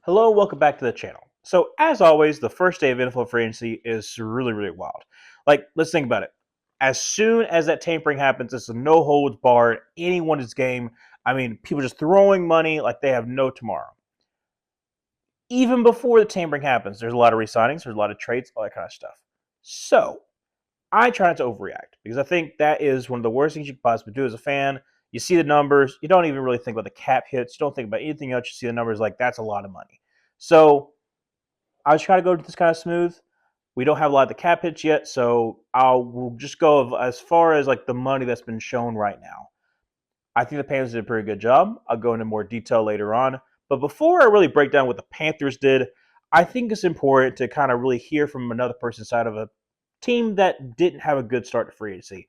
Hello, welcome back to the channel. So, as always, the first day of NFL free agency is really, really wild. Like, let's think about it. As soon as that tampering happens, it's a no holds barred, anyone's game. I mean, people just throwing money like they have no tomorrow. Even before the tampering happens, there's a lot of resignings, there's a lot of trades, all that kind of stuff. So, I try not to overreact because I think that is one of the worst things you could possibly do as a fan. You see the numbers, you don't even really think about the cap hits, you don't think about anything else. You see the numbers like that's a lot of money. So I was trying to go to this kind of smooth. We don't have a lot of the cap hits yet, so we'll just go as far as like the money that's been shown right now. I think the Panthers did a pretty good job. I'll go into more detail later on. But before I really break down what the Panthers did, I think it's important to kind of really hear from another person's side of a team that didn't have a good start to free agency,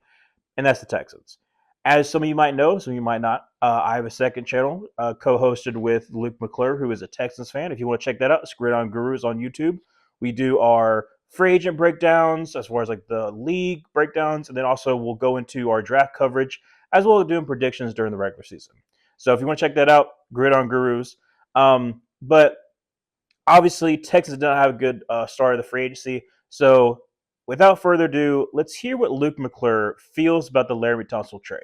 and that's the Texans. As some of you might know, some of you might not, I have a second channel co-hosted with Luke McClure, who is a Texans fan. If you want to check that out, it's Grid on Gurus on YouTube. We do our free agent breakdowns as far as like the league breakdowns, and then also we'll go into our draft coverage as well as doing predictions during the regular season. So if you want to check that out, Grid on Gurus. But obviously, Texas did not have a good start of the free agency. So without further ado, let's hear what Luke McClure feels about the Laremy Tunsil trade.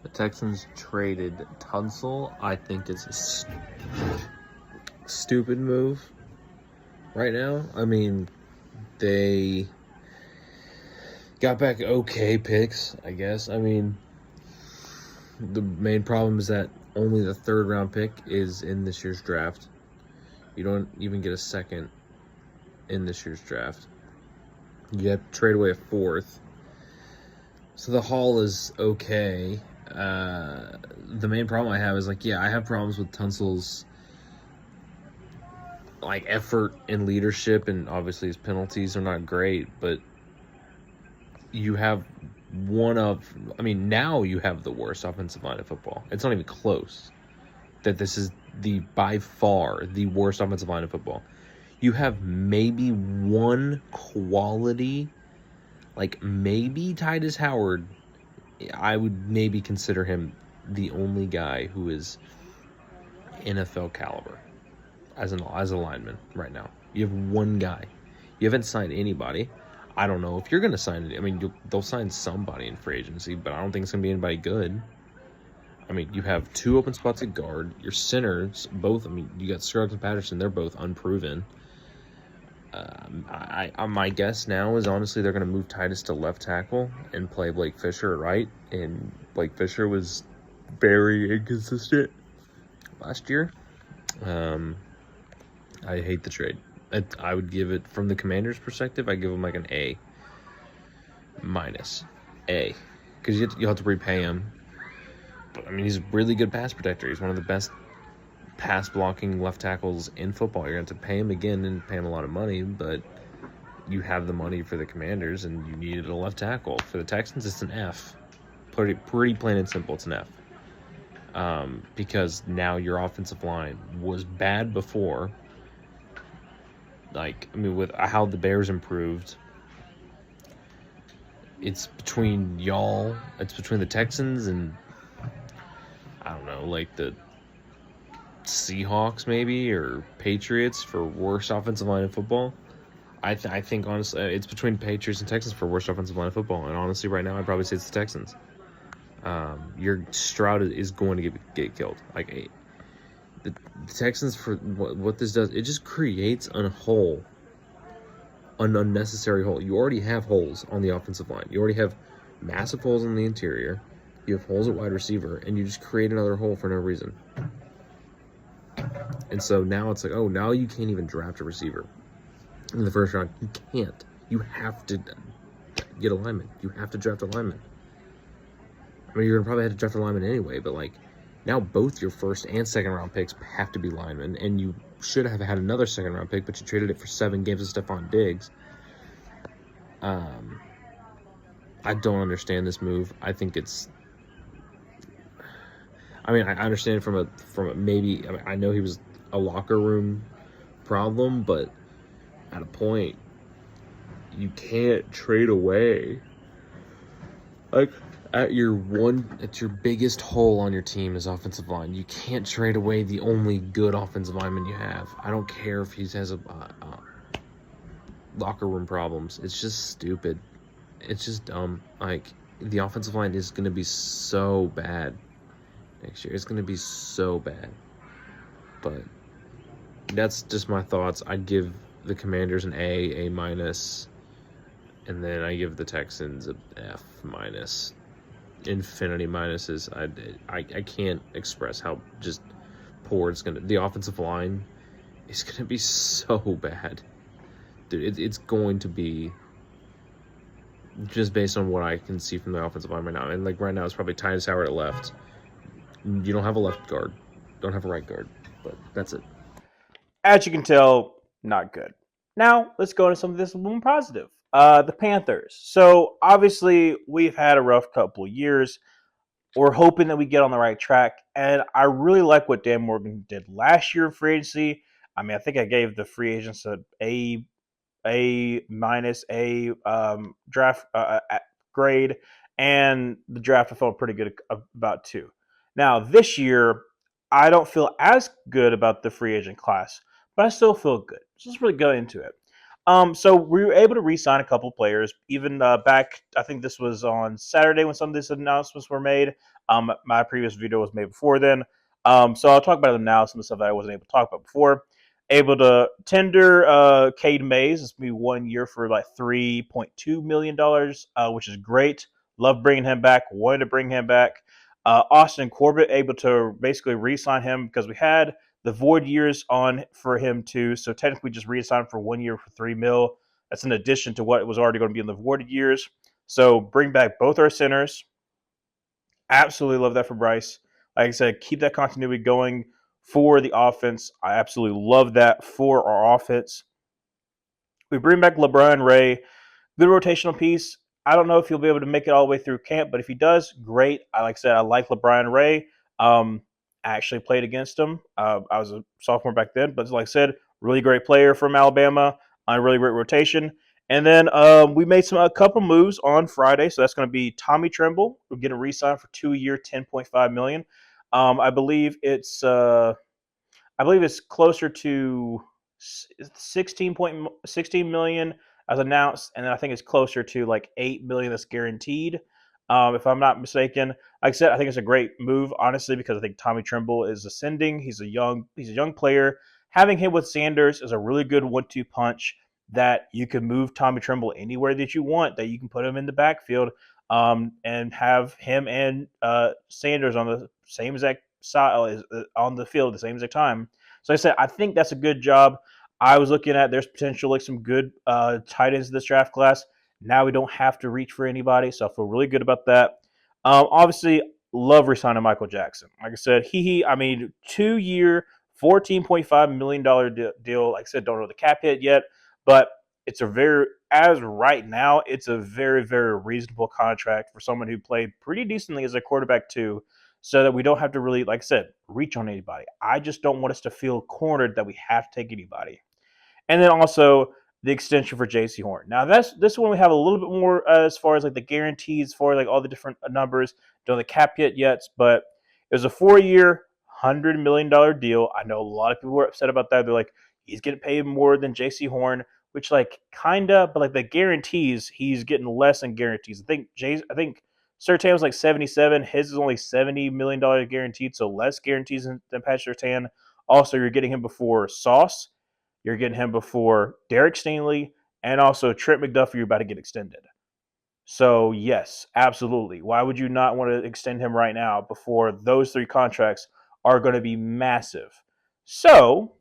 The Texans traded Tunsil. I think it's a stupid move right now. I mean, they got back okay picks, I guess. I mean, the main problem is that only the third round pick is in this year's draft. You don't even get a second in this year's draft. You have to trade away a fourth. So the haul is okay. The main problem I have is I have problems with Tunsil's effort and leadership, and obviously his penalties are not great, but you have now you have the worst offensive line of football. It's not even close that this is by far the worst offensive line of football. You have maybe one quality, maybe Titus Howard. I would maybe consider him the only guy who is NFL caliber as a lineman right now. You have one guy. You haven't signed anybody. I don't know if you're going to sign it. I mean, they'll sign somebody in free agency, but I don't think it's going to be anybody good. I mean, you have two open spots at guard. Your centers, both, you got Scruggs and Patterson. They're both unproven. My guess now is honestly they're going to move Titus to left tackle and play Blake Fisher at right. And Blake Fisher was very inconsistent last year. I hate the trade. I would give it, from the Commanders' perspective, I give them an A minus. A. Because you'll have to repay him. But, he's a really good pass protector. He's one of the best pass blocking left tackles in football. You're going to have to pay him again and pay him a lot of money, but you have the money for the Commanders and you needed a left tackle. For the Texans, it's an F. Pretty plain and simple, it's an F. Because now your offensive line was bad before. With how the Bears improved, it's between y'all, it's between the Texans and, I don't know, the Seahawks maybe, or Patriots for worst offensive line in football. I think honestly it's between Patriots and Texans for worst offensive line in football, and honestly right now I'd probably say it's the Texans. Your Stroud is going to get killed. The Texans, for what this does, it just creates an unnecessary hole. You already have holes on the offensive line. You already have massive holes in the interior. You have holes at wide receiver, and you just create another hole for no reason. And so now it's now you can't even draft a receiver in the first round. You can't. You have to get a lineman. You have to draft a lineman. You're going to probably have to draft a lineman anyway, but now both your first and second round picks have to be linemen, and you should have had another second round pick, but you traded it for 7 games of Stephon Diggs. I don't understand this move. I think it's, I understand it from a maybe, I know he was a locker room problem, but at a point, you can't trade away. It's your biggest hole on your team is offensive line. You can't trade away the only good offensive lineman you have. I don't care if he has a locker room problems. It's just stupid. It's just dumb. Like the offensive line is going to be so bad next year. It's going to be so bad. But that's just my thoughts. I'd give the Commanders an A minus, and then I give the Texans a F minus. Infinity minuses. I can't express how just poor it's gonna. The offensive line is gonna be so bad, dude. It's going to be just based on what I can see from the offensive line right now. And like right now, it's probably Titus Howard at left. You don't have a left guard, don't have a right guard, but that's it. As you can tell, not good. Now, let's go into some of this a little more positive. The Panthers. So, obviously, we've had a rough couple of years. We're hoping that we get on the right track. And I really like what Dan Morgan did last year in free agency. I mean, I think I gave the free agents a minus a draft grade, and the draft I felt pretty good about too. Now this year, I don't feel as good about the free agent class, but I still feel good. So let's really go into it. So we were able to re-sign a couple players, even back. I think this was on Saturday when some of these announcements were made. My previous video was made before then. So I'll talk about them now. Some of the stuff that I wasn't able to talk about before. Able to tender Cade Mays. It's going to be 1 year for like $3.2 million, which is great. Love bringing him back. Wanted to bring him back. Austin Corbett able to basically re-sign him because we had the void years on for him too. So technically, just re-signed for 1 year for $3 million. That's in addition to what was already going to be in the voided years. So bring back both our centers. Absolutely love that for Bryce. Like I said, keep that continuity going for the offense. I absolutely love that for our offense. We bring back LeBron Ray, good rotational piece. I don't know if he'll be able to make it all the way through camp, but if he does, great. Like I said, I like LeBron Ray. I actually played against him. I was a sophomore back then, but like I said, really great player from Alabama on a really great rotation. And then we made a couple moves on Friday, so that's going to be Tommy Tremble. We're getting re-signed for 2 year, $10.5 million. I believe it's closer to 16 million as announced, and then I think it's closer to like 8 million that's guaranteed. If I'm not mistaken, like I said, I think it's a great move, honestly, because I think Tommy Tremble is ascending. He's a young player. Having him with Sanders is a really good 1-2 punch that you can move Tommy Tremble anywhere that you want. That you can put him in the backfield, and have him and Sanders on the same exact side on the field at the same exact time. So I said, I think that's a good job. I was looking at there's potential like some good tight ends in this draft class. Now we don't have to reach for anybody, so I feel really good about that. Obviously, love resigning Michael Jackson. Like I said, I mean, 2 year, $14.5 million deal. Like I said, don't know the cap hit yet, but as right now, it's a very, very reasonable contract for someone who played pretty decently as a quarterback too, so that we don't have to really, like I said, reach on anybody. I just don't want us to feel cornered that we have to take anybody. And then also the extension for JC Horn. Now this one we have a little bit more as far as like the guarantees for like all the different numbers. Don't the cap yet, but it was a 4 year, $100 million deal. I know a lot of people were upset about that. They're like, he's getting paid more than JC Horn, which like kinda, but like the guarantees, he's getting less in guarantees. I think Surtain was like 77. His is only $70 million guaranteed, so less guarantees than Pat Surtain. Also, you're getting him before Sauce. You're getting him before Derek Stingley, and also Trent McDuffie. You're about to get extended. So yes, absolutely. Why would you not want to extend him right now before those three contracts are going to be massive? So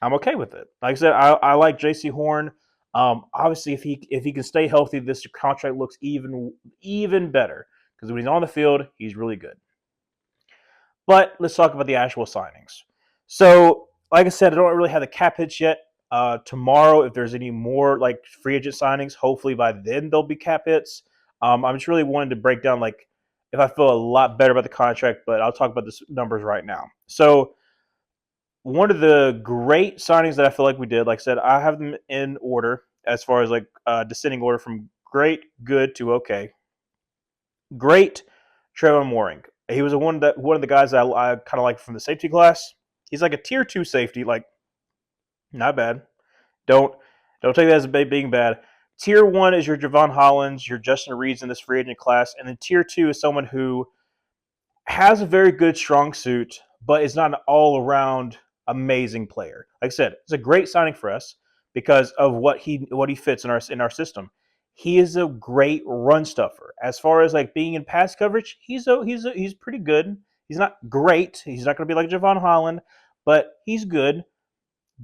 I'm okay with it. Like I said, I like J.C. Horn. Obviously, if he can stay healthy, this contract looks even better because when he's on the field, he's really good. But let's talk about the actual signings. So, like I said, I don't really have the cap hits yet. Tomorrow, if there's any more like free agent signings, hopefully by then there'll be cap hits. I'm just really wanting to break down like if I feel a lot better about the contract, but I'll talk about the numbers right now. So, one of the great signings that I feel like we did, like I said, I have them in order as far as like descending order from great, good to okay. Great, Trevor Mooring. He was one of the guys I kind of like from the safety class. He's like a tier two safety, like not bad. Don't don't take that as being bad. Tier one is your Javon Hollins, your Justin Reeds in this free agent class, and then tier two is someone who has a very good strong suit, but is not an all around amazing player. Like I said, it's a great signing for us because of what he fits in our system. He is a great run stuffer. As far as like being in pass coverage, he's pretty good. He's not great. He's not going to be like Javon Holland, but he's good.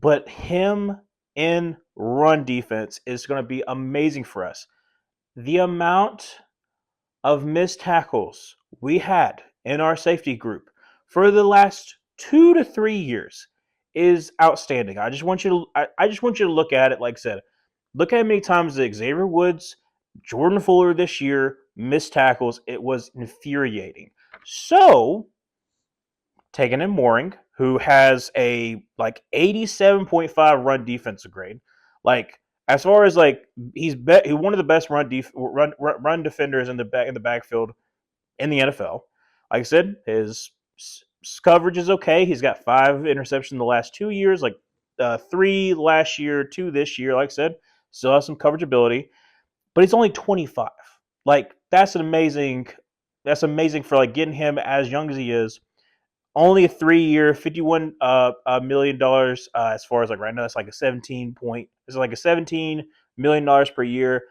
But him in run defense is going to be amazing for us. The amount of missed tackles we had in our safety group for the last 2 to 3 years is outstanding. I just want you to look at it. Like I said, look at how many times that Xavier Woods, Jordan Fuller this year missed tackles. It was infuriating. So taking in Mooring, who has a like 87.5 run defensive grade. Like as far as like he's one of the best run defenders in the backfield in the NFL. Like I said, his coverage is okay. He's got 5 interceptions in the last 2 years, like 3 last year, 2 this year. Like I said, still has some coverage ability, but he's only 25. Like that's an amazing. That's amazing for like getting him as young as he is. Only a 3 year, $51 million. As far as like right now, it's like a 17 point. It's like a $17 million per year.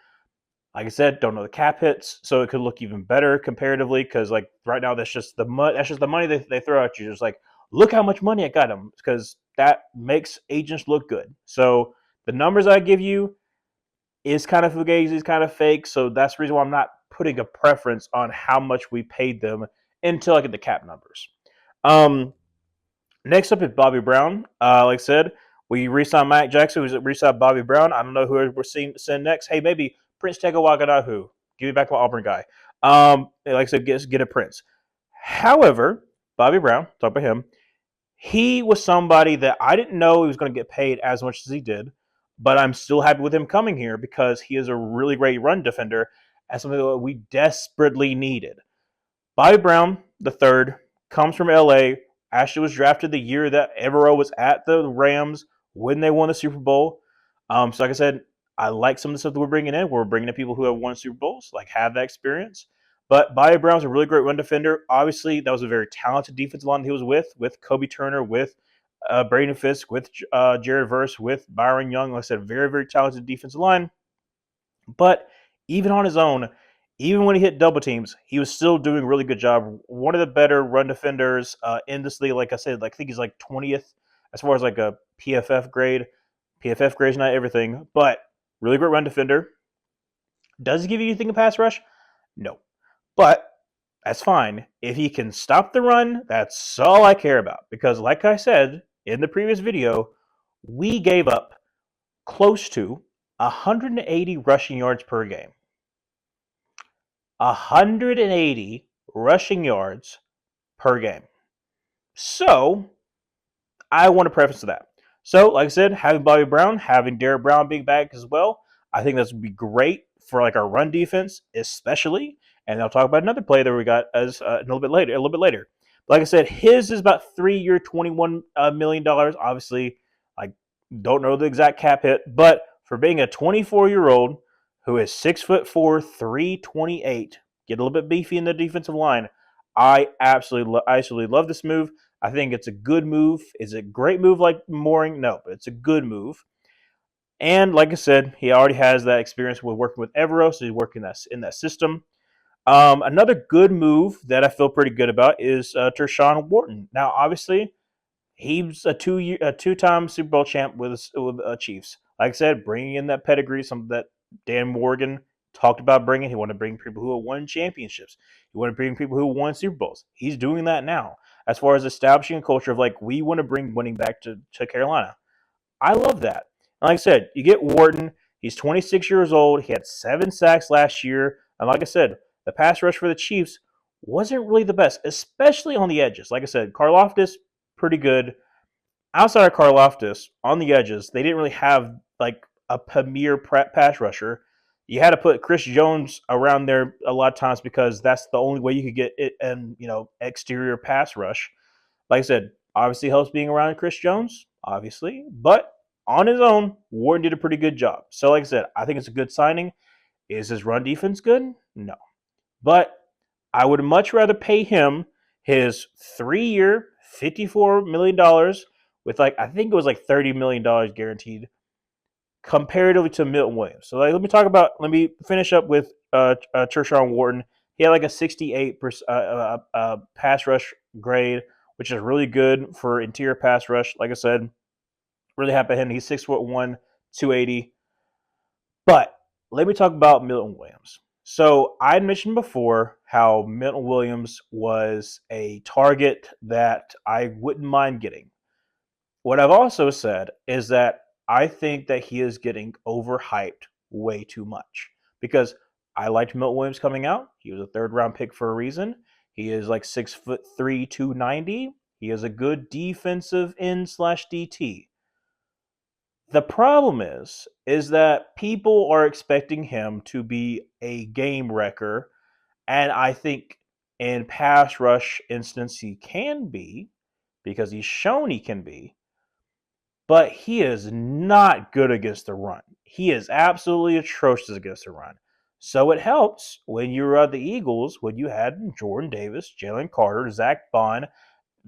Like I said, don't know the cap hits, so it could look even better comparatively. Because like right now, that's just the money they throw at you. Just like look how much money I got them, because that makes agents look good. So the numbers I give you is kind of fugazi, is kind of fake. So that's the reason why I'm not putting a preference on how much we paid them until I get the cap numbers. Um, Next up is Bobby Brown. Like I said, we re-signed Mike Jackson. We re-signed Bobby Brown. I don't know who we're seeing send next. Hey, maybe Prince Tega Waganahu. Give me back my Auburn guy. Like I said, get a Prince. However, Bobby Brown, talk about him. He was somebody that I didn't know he was going to get paid as much as he did, but I'm still happy with him coming here because he is a really great run defender as something that we desperately needed. Bobby Brown, the third, comes from LA. Actually was drafted the year that Evero was at the Rams when they won the Super Bowl. So like I said, I like some of the stuff that we're bringing in. We're bringing in people who have won Super Bowls, like have that experience. But Bobby Brown's a really great run defender. Obviously, that was a very talented defensive line he was with Kobe Turner, with Braden Fisk, with Jared Verse, with Byron Young. Like I said, very, very talented defensive line. But even on his own, even when he hit double teams, he was still doing a really good job. One of the better run defenders in this league. Like I said, like I think he's like 20th as far as like a PFF grade. PFF grade is not everything, but really great run defender. Does he give you anything in pass rush? No. But that's fine. If he can stop the run, that's all I care about. Because like I said in the previous video, we gave up close to 180 rushing yards per game. 180 rushing yards per game. So I want to preface to that. So, like I said, having Bobby Brown, having Derek Brown being back as well, I think that's would be great for like our run defense, especially. And I'll talk about another play that we got as a little bit later. A little bit later. Like I said, his is about 3 year, $21 million. Obviously, I don't know the exact cap hit, but for being a 24-year-old who is 6'4", 328, get a little bit beefy in the defensive line. I absolutely love this move. I think it's a good move. Is it a great move like Mooring? No, but it's a good move. And like I said, he already has that experience with working with Evero, so he's working in that system. Another good move that I feel pretty good about is Tershawn Wharton. Now, obviously, he's a two-time Super Bowl champ with Chiefs. Like I said, bringing in that pedigree, something that Dan Morgan talked about bringing. He wanted to bring people who have won championships. He wanted to bring people who won Super Bowls. He's doing that now. As far as establishing a culture of like we want to bring winning back to Carolina. I love that. And like I said, you get Wharton. He's 26 years old. He had 7 sacks last year. And like I said, the pass rush for the Chiefs wasn't really the best, especially on the edges. Like I said, Karlaftis, pretty good. Outside of Karlaftis, on the edges, they didn't really have like a premier pass rusher. You had to put Chris Jones around there a lot of times because that's the only way you could get it and exterior pass rush. Like I said, obviously helps being around Chris Jones, obviously, but on his own, Warren did a pretty good job. So, like I said, I think it's a good signing. Is his run defense good? No, but I would much rather pay him his 3 year, $54 million with like I think it was like $30 million guaranteed comparatively to Milton Williams. So like, let me finish up with Tershawn Wharton. He had like a 68% pass rush grade, which is really good for interior pass rush. Like I said, really happy with him. He's 6'1", 280. But let me talk about Milton Williams. So I mentioned before how Milton Williams was a target that I wouldn't mind getting. What I've also said is that I think that he is getting overhyped way too much because I liked Milton Williams coming out. He was a third round pick for a reason. He is like 6'3", 290. He is a good defensive end slash DT. The problem is that people are expecting him to be a game wrecker, and I think in pass rush instance he can be because he's shown he can be, but he is not good against the run. He is absolutely atrocious against the run. So it helps when you were the Eagles, when you had Jordan Davis, Jalen Carter, Zach Bond,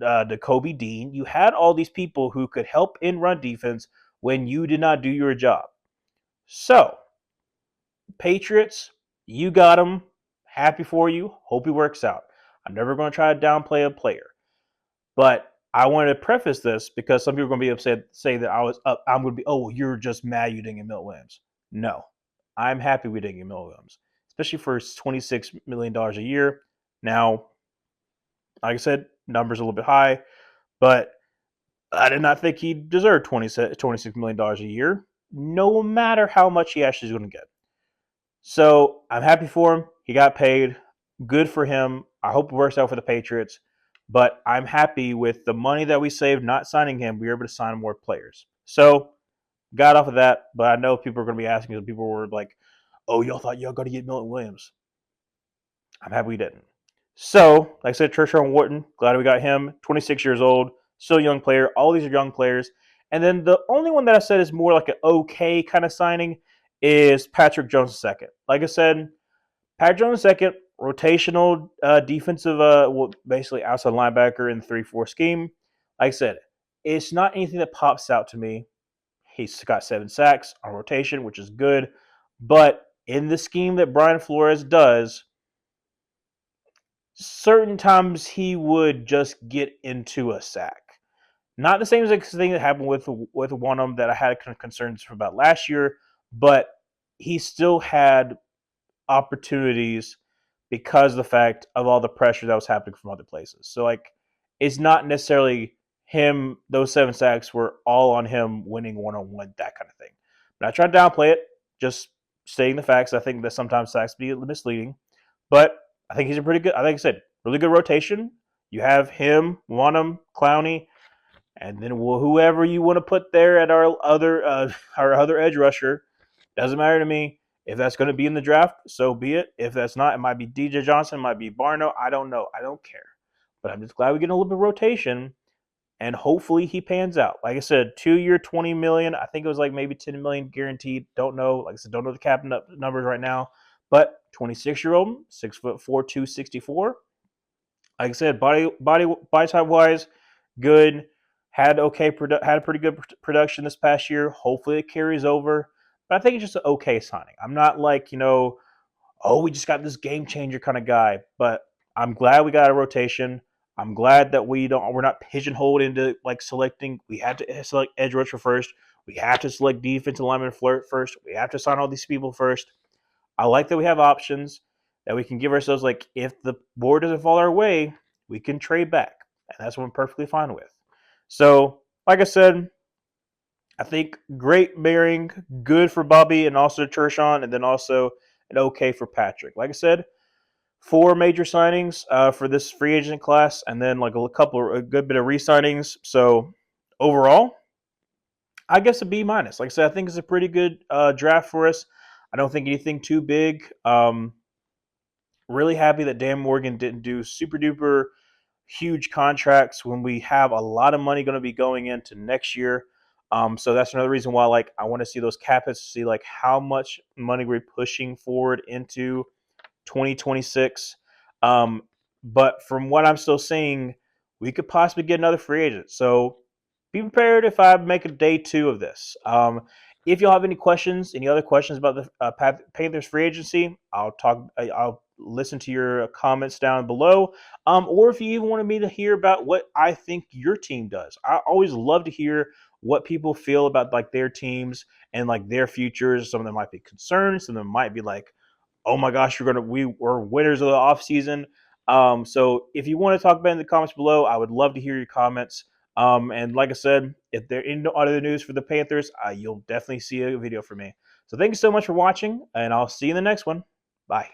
Jacoby Dean. You had all these people who could help in run defense when you did not do your job. So, Patriots, you got him. Happy for you. Hope he works out. I'm never going to try to downplay a player. But I wanted to preface this because some people are going to be upset, say that I was up. I'm going to be, oh, you're just mad you didn't get Milt Williams. No, I'm happy we didn't get Milt Williams, especially for $26 million a year. Now, like I said, numbers a little bit high, but I did not think he deserved $26 million a year, no matter how much he actually is going to get. So I'm happy for him. He got paid. Good for him. I hope it works out for the Patriots. But I'm happy with the money that we saved not signing him. We were able to sign more players. So got off of that. But I know people are going to be asking. People were like, "Oh, y'all thought y'all going to get Milton Williams." I'm happy we didn't. So, like I said, Tershawn Wharton, glad we got him. 26 years old, still a young player. All these are young players. And then the only one that I said is more like an okay kind of signing is Patrick Jones II. Like I said, Patrick Jones II, rotational defensive, basically outside linebacker in the 3-4 scheme. Like I said, it's not anything that pops out to me. He's got 7 sacks on rotation, which is good. But in the scheme that Brian Flores does, certain times he would just get into a sack. Not the same thing that happened with one of them that I had concerns about last year, but he still had opportunities because of the fact of all the pressure that was happening from other places. So like it's not necessarily him, those 7 sacks were all on him winning one-on-one, that kind of thing. But I try to downplay it, just stating the facts. I think that sometimes sacks be misleading. But I think he's a pretty good, I think I said, really good rotation. You have him, Wanham, Clowney, and then whoever you want to put there at our other edge rusher. Doesn't matter to me. If that's going to be in the draft, so be it. If that's not, it might be DJ Johnson, it might be Barno. I don't know. I don't care. But I'm just glad we get a little bit of rotation, and hopefully he pans out. Like I said, 2 year, $20 million. I think it was like maybe $10 million guaranteed. Don't know. Like I said, don't know the cap numbers right now. But 26-year-old, 6'4", 264. Like I said, body type wise, good. Had had a pretty good production this past year. Hopefully it carries over. But I think it's just an okay signing. I'm not like, oh, we just got this game changer kind of guy. But I'm glad we got a rotation. I'm glad that we're not pigeonholed into like selecting. We had to select edge rusher first. We have to select defensive lineman first. We have to sign all these people first. I like that we have options that we can give ourselves. Like if the board doesn't fall our way, we can trade back, and that's what I'm perfectly fine with. So, like I said, I think great bearing, good for Bobby and also Tershawn, and then also an okay for Patrick. Like I said, 4 major signings for this free agent class, and then like a good bit of re-signings. So overall, I guess a B minus. Like I said, I think it's a pretty good draft for us. I don't think anything too big. Really happy that Dan Morgan didn't do super duper huge contracts when we have a lot of money going to be going into next year. So that's another reason why, like, I want to see those cap hits, see like how much money we're pushing forward into 2026. Um, but from what I'm still seeing, we could possibly get another free agent. So be prepared if I make a day two of this. If y'all have any questions, any other questions about the Panthers free agency, I'll talk. I'll listen to your comments down below. Or if you even wanted me to hear about what I think your team does, I always love to hear what people feel about like their teams and like their futures. Some of them might be concerned. Some of them might be like, oh my gosh, we were winners of the offseason. So if you want to talk about it in the comments below, I would love to hear your comments. And like I said, if there is no other news for the Panthers, you'll definitely see a video from me. So thank you so much for watching, and I'll see you in the next one. Bye.